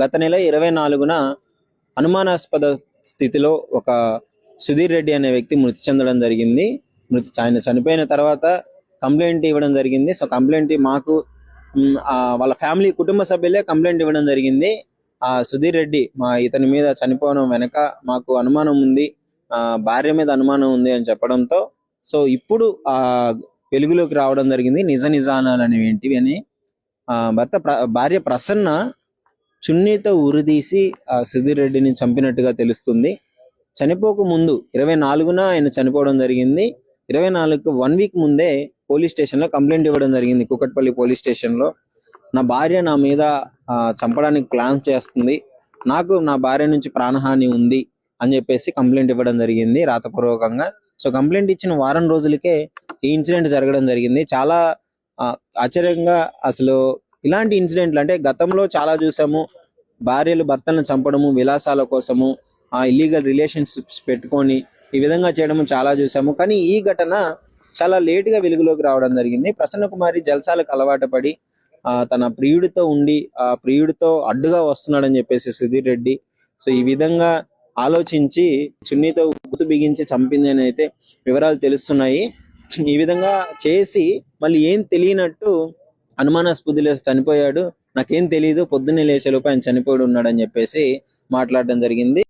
గత నెల 24న అనుమానాస్పద స్థితిలో ఒక సుధీర్ రెడ్డి అనే వ్యక్తి మృతి చెందడం జరిగింది. ఆయన చనిపోయిన తర్వాత కంప్లైంట్ ఇవ్వడం జరిగింది. సో కంప్లైంట్ మాకు వాళ్ళ ఫ్యామిలీ కుటుంబ సభ్యులే కంప్లైంట్ ఇవ్వడం జరిగింది. సుధీర్ రెడ్డి ఇతని మీద చనిపోవడం వెనక మాకు అనుమానం ఉంది, భార్య మీద అనుమానం ఉంది అని చెప్పడంతో సో ఇప్పుడు వెలుగులోకి రావడం జరిగింది నిజాలు అనేవి ఏంటివి అని. భార్య ప్రసన్న చున్నీతో ఉరిదీసి సుధీర్ రెడ్డిని చంపినట్టుగా తెలుస్తుంది. చనిపోక ముందు 24న ఆయన చనిపోవడం జరిగింది. 24కు 1 వీక్ ముందే పోలీస్ స్టేషన్ లో కంప్లైంట్ ఇవ్వడం జరిగింది. కూకట్పల్లి పోలీస్ స్టేషన్ లో నా భార్య నా మీద చంపడానికి ప్లాన్ చేస్తుంది, నాకు నా భార్య నుంచి ప్రాణహాని ఉంది అని చెప్పేసి కంప్లైంట్ ఇవ్వడం జరిగింది రాతపూర్వకంగా. సో కంప్లైంట్ ఇచ్చిన వారం రోజులకే ఈ ఇన్సిడెంట్ జరగడం జరిగింది. చాలా ఆశ్చర్యంగా, అసలు ఇలాంటి ఇన్సిడెంట్లు అంటే గతంలో చాలా చూసాము. భార్యలు భర్తలను చంపడము, విలాసాల కోసము, ఇల్లీగల్ రిలేషన్షిప్స్ పెట్టుకొని ఈ విధంగా చేయడము చాలా చూసాము. కానీ ఈ ఘటన చాలా లేటుగా వెలుగులోకి రావడం జరిగింది. ప్రసన్న కుమారి జల్సాలకు అలవాటు పడి తన ప్రియుడితో ఉండి ఆ ప్రియుడితో అడ్డుగా వస్తున్నాడని చెప్పేసి సుధీర్ రెడ్డి సో ఈ విధంగా ఆలోచించి చున్నీతో ఉత్తు బిగించి చంపింది అని అయితే వివరాలు తెలుస్తున్నాయి. ఈ విధంగా చేసి మళ్ళీ ఏం తెలియనట్టు అనుమానాస్పదిలో చనిపోయాడు, నాకేం తెలియదు, పొద్దున్నే లేచేలోపు ఆయన చనిపోయి ఉన్నాడు అని చెప్పేసి మాట్లాడడం జరిగింది.